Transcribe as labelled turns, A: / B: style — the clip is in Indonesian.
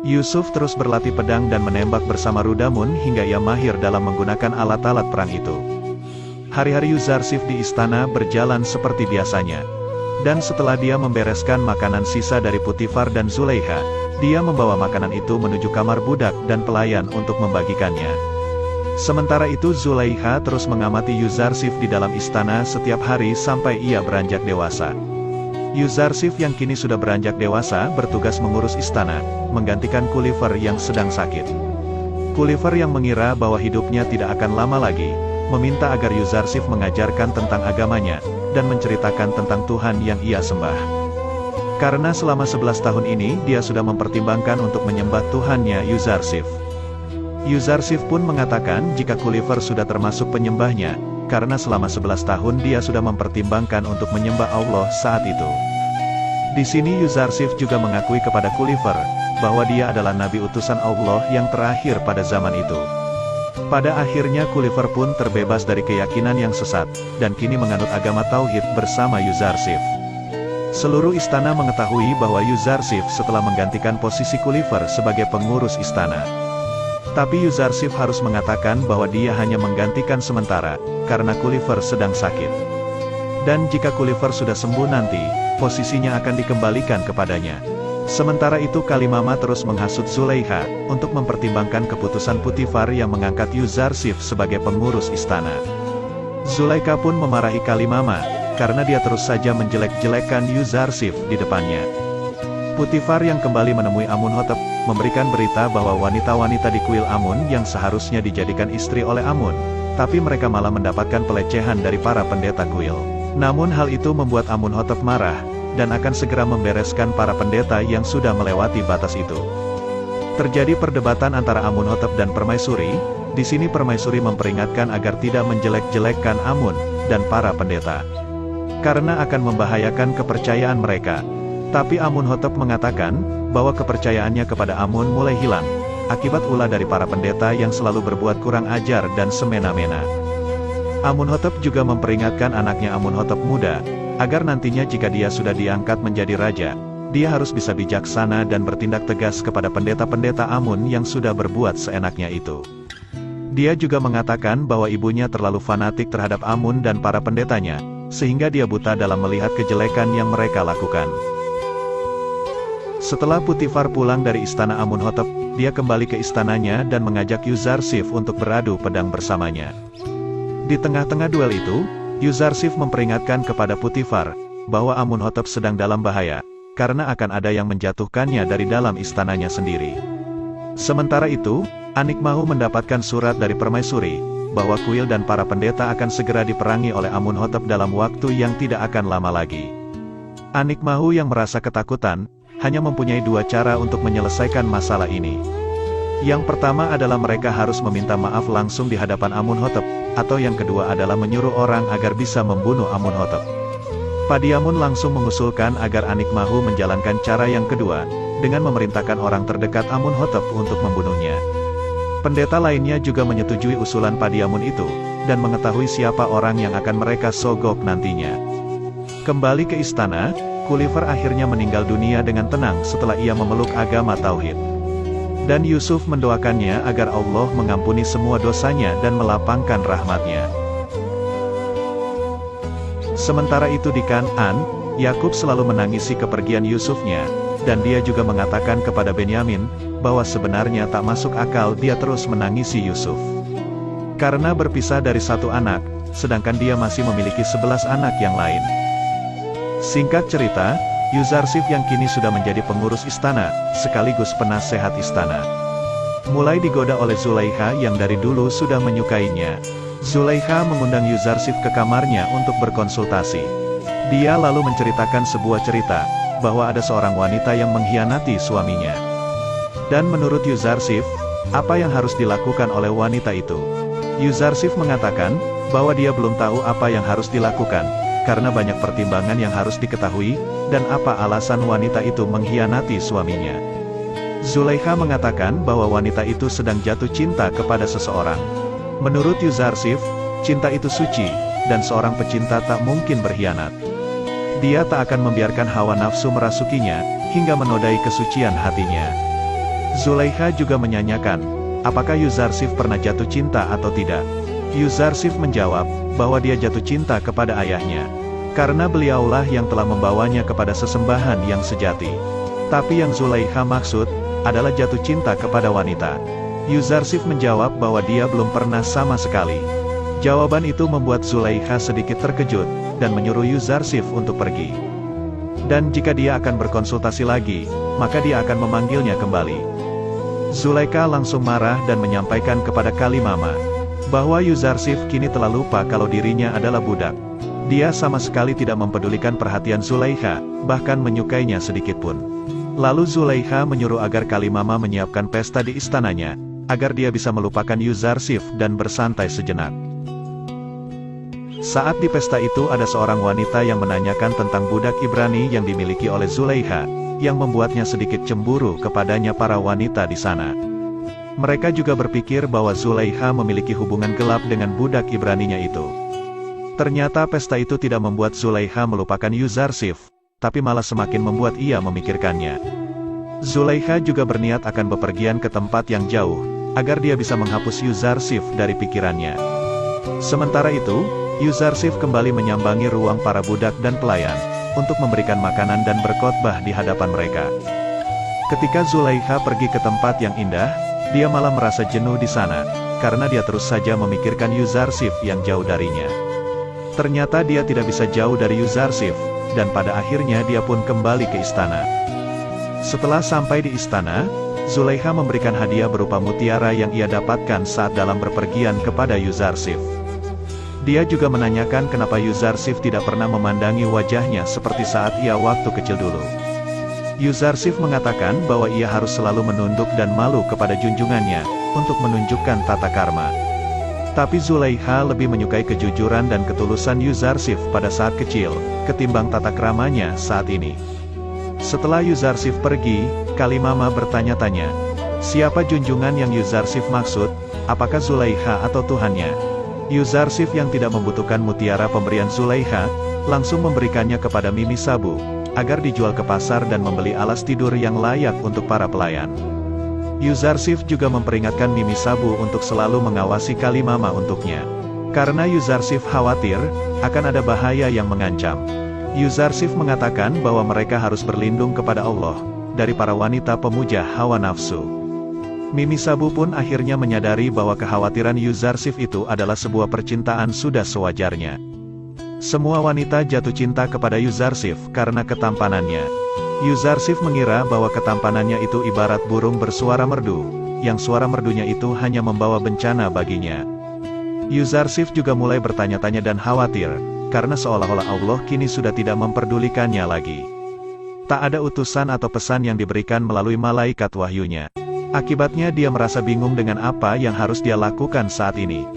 A: Yusuf terus berlatih pedang dan menembak bersama Rudamun hingga ia mahir dalam menggunakan alat-alat perang itu. Hari-hari Yuzarsif di istana berjalan seperti biasanya. Dan setelah dia membereskan makanan sisa dari Putifar dan Zulaikha, dia membawa makanan itu menuju kamar budak dan pelayan untuk membagikannya. Sementara itu Zulaikha terus mengamati Yuzarsif di dalam istana setiap hari sampai ia beranjak dewasa. Yuzarsif yang kini sudah beranjak dewasa bertugas mengurus istana, menggantikan Kulifer yang sedang sakit. Kulifer yang mengira bahwa hidupnya tidak akan lama lagi, meminta agar Yuzarsif mengajarkan tentang agamanya, dan menceritakan tentang Tuhan yang ia sembah. Karena selama 11 tahun ini dia sudah mempertimbangkan untuk menyembah Tuhannya Yuzarsif. Yuzarsif pun mengatakan jika Kulifer sudah termasuk penyembahnya, karena selama 11 tahun dia sudah mempertimbangkan untuk menyembah Allah saat itu. Di sini Yuzarsif juga mengakui kepada Kulifer, bahwa dia adalah nabi utusan Allah yang terakhir pada zaman itu. Pada akhirnya Kulifer pun terbebas dari keyakinan yang sesat, dan kini menganut agama Tauhid bersama Yuzarsif. Seluruh istana mengetahui bahwa Yuzarsif setelah menggantikan posisi Kulifer sebagai pengurus istana. Tapi Yuzarsif harus mengatakan bahwa dia hanya menggantikan sementara, karena Kulifer sedang sakit. Dan jika Kulifer sudah sembuh nanti, posisinya akan dikembalikan kepadanya. Sementara itu Kalimama terus menghasut Zulaikha, untuk mempertimbangkan keputusan Putifar yang mengangkat Yuzarsif sebagai pengurus istana. Zulaikha pun memarahi Kalimama, karena dia terus saja menjelek-jelekan Yuzarsif di depannya. Putifar yang kembali menemui Amunhotep, memberikan berita bahwa wanita-wanita di kuil Amun yang seharusnya dijadikan istri oleh Amun, tapi mereka malah mendapatkan pelecehan dari para pendeta kuil. Namun hal itu membuat Amunhotep marah, dan akan segera membereskan para pendeta yang sudah melewati batas itu. Terjadi perdebatan antara Amunhotep dan Permaisuri. Di sini Permaisuri memperingatkan agar tidak menjelek-jelekkan Amun dan para pendeta, karena akan membahayakan kepercayaan mereka. Tapi Amunhotep mengatakan bahwa kepercayaannya kepada Amun mulai hilang, akibat ulah dari para pendeta yang selalu berbuat kurang ajar dan semena-mena. Amunhotep juga memperingatkan anaknya Amunhotep muda, agar nantinya jika dia sudah diangkat menjadi raja, dia harus bisa bijaksana dan bertindak tegas kepada pendeta-pendeta Amun yang sudah berbuat seenaknya itu. Dia juga mengatakan bahwa ibunya terlalu fanatik terhadap Amun dan para pendetanya, sehingga dia buta dalam melihat kejelekan yang mereka lakukan. Setelah Putifar pulang dari istana Amunhotep, dia kembali ke istananya dan mengajak Yuzarsif untuk beradu pedang bersamanya. Di tengah-tengah duel itu, Yuzarsif memperingatkan kepada Putifar, bahwa Amunhotep sedang dalam bahaya, karena akan ada yang menjatuhkannya dari dalam istananya sendiri. Sementara itu, Anikmahu mendapatkan surat dari Permaisuri, bahwa kuil dan para pendeta akan segera diperangi oleh Amunhotep dalam waktu yang tidak akan lama lagi. Anikmahu yang merasa ketakutan, hanya mempunyai dua cara untuk menyelesaikan masalah ini. Yang pertama adalah mereka harus meminta maaf langsung di hadapan Amunhotep, atau yang kedua adalah menyuruh orang agar bisa membunuh Amunhotep. Padiamun langsung mengusulkan agar Anikmahu menjalankan cara yang kedua, dengan memerintahkan orang terdekat Amunhotep untuk membunuhnya. Pendeta lainnya juga menyetujui usulan Padiamun itu, dan mengetahui siapa orang yang akan mereka sogok nantinya. Kembali ke istana, Kulifer akhirnya meninggal dunia dengan tenang setelah ia memeluk agama Tauhid. Dan Yusuf mendoakannya agar Allah mengampuni semua dosanya dan melapangkan rahmatnya. Sementara itu di Kan'an, Yakub selalu menangisi kepergian Yusufnya, dan dia juga mengatakan kepada Benyamin, bahwa sebenarnya tak masuk akal dia terus menangisi Yusuf. Karena berpisah dari satu anak, sedangkan dia masih memiliki 11 anak yang lain. Singkat cerita, Yuzarsif yang kini sudah menjadi pengurus istana, sekaligus penasehat istana, mulai digoda oleh Zulaikha yang dari dulu sudah menyukainya. Zulaikha mengundang Yuzarsif ke kamarnya untuk berkonsultasi. Dia lalu menceritakan sebuah cerita, bahwa ada seorang wanita yang mengkhianati suaminya. Dan menurut Yuzarsif, apa yang harus dilakukan oleh wanita itu? Yuzarsif mengatakan, bahwa dia belum tahu apa yang harus dilakukan, karena banyak pertimbangan yang harus diketahui, dan apa alasan wanita itu mengkhianati suaminya. Zulaikha mengatakan bahwa wanita itu sedang jatuh cinta kepada seseorang. Menurut Yuzarsif, cinta itu suci, dan seorang pecinta tak mungkin berkhianat. Dia tak akan membiarkan hawa nafsu merasukinya, hingga menodai kesucian hatinya. Zulaikha juga menyanyikan, apakah Yuzarsif pernah jatuh cinta atau tidak? Yuzarsif menjawab, bahwa dia jatuh cinta kepada ayahnya. Karena beliaulah yang telah membawanya kepada sesembahan yang sejati. Tapi yang Zulaikha maksud, adalah jatuh cinta kepada wanita. Yuzarsif menjawab bahwa dia belum pernah sama sekali. Jawaban itu membuat Zulaikha sedikit terkejut, dan menyuruh Yuzarsif untuk pergi. Dan jika dia akan berkonsultasi lagi, maka dia akan memanggilnya kembali. Zulaikha langsung marah dan menyampaikan kepada Kalimama, bahwa Yuzarsif kini telah lupa kalau dirinya adalah budak. Dia sama sekali tidak mempedulikan perhatian Zulaikha, bahkan menyukainya sedikitpun. Lalu Zulaikha menyuruh agar Kalimama menyiapkan pesta di istananya, agar dia bisa melupakan Yuzarsif dan bersantai sejenak. Saat di pesta itu ada seorang wanita yang menanyakan tentang budak Ibrani yang dimiliki oleh Zulaikha, yang membuatnya sedikit cemburu kepadanya para wanita di sana. Mereka juga berpikir bahwa Zulaikha memiliki hubungan gelap dengan budak Ibraninya itu. Ternyata pesta itu tidak membuat Zulaikha melupakan Yuzarsif, tapi malah semakin membuat ia memikirkannya. Zulaikha juga berniat akan bepergian ke tempat yang jauh, agar dia bisa menghapus Yuzarsif dari pikirannya. Sementara itu, Yuzarsif kembali menyambangi ruang para budak dan pelayan, untuk memberikan makanan dan berkhotbah di hadapan mereka. Ketika Zulaikha pergi ke tempat yang indah, dia malah merasa jenuh di sana, karena dia terus saja memikirkan Yuzarsif yang jauh darinya. Ternyata dia tidak bisa jauh dari Yuzarsif, dan pada akhirnya dia pun kembali ke istana. Setelah sampai di istana, Zulaikha memberikan hadiah berupa mutiara yang ia dapatkan saat dalam berpergian kepada Yuzarsif. Dia juga menanyakan kenapa Yuzarsif tidak pernah memandangi wajahnya seperti saat ia waktu kecil dulu. Yuzarsif mengatakan bahwa ia harus selalu menunduk dan malu kepada junjungannya, untuk menunjukkan tata karma. Tapi Zulaikha lebih menyukai kejujuran dan ketulusan Yuzarsif pada saat kecil, ketimbang tata kramanya saat ini. Setelah Yuzarsif pergi, Kalimama bertanya-tanya, siapa junjungan yang Yuzarsif maksud, apakah Zulaikha atau Tuhannya? Yuzarsif yang tidak membutuhkan mutiara pemberian Zulaikha, langsung memberikannya kepada Mimi Sabu, agar dijual ke pasar dan membeli alas tidur yang layak untuk para pelayan. Yuzarsif juga memperingatkan Mimi Sabu untuk selalu mengawasi Kalimama untuknya. Karena Yuzarsif khawatir, akan ada bahaya yang mengancam. Yuzarsif mengatakan bahwa mereka harus berlindung kepada Allah, dari para wanita pemuja hawa nafsu. Mimi Sabu pun akhirnya menyadari bahwa kekhawatiran Yuzarsif itu adalah sebuah percintaan sudah sewajarnya. Semua wanita jatuh cinta kepada Yuzarsif karena ketampanannya. Yuzarsif mengira bahwa ketampanannya itu ibarat burung bersuara merdu, yang suara merdunya itu hanya membawa bencana baginya. Yuzarsif juga mulai bertanya-tanya dan khawatir, karena seolah-olah Allah kini sudah tidak memperdulikannya lagi. Tak ada utusan atau pesan yang diberikan melalui malaikat wahyunya. Akibatnya dia merasa bingung dengan apa yang harus dia lakukan saat ini.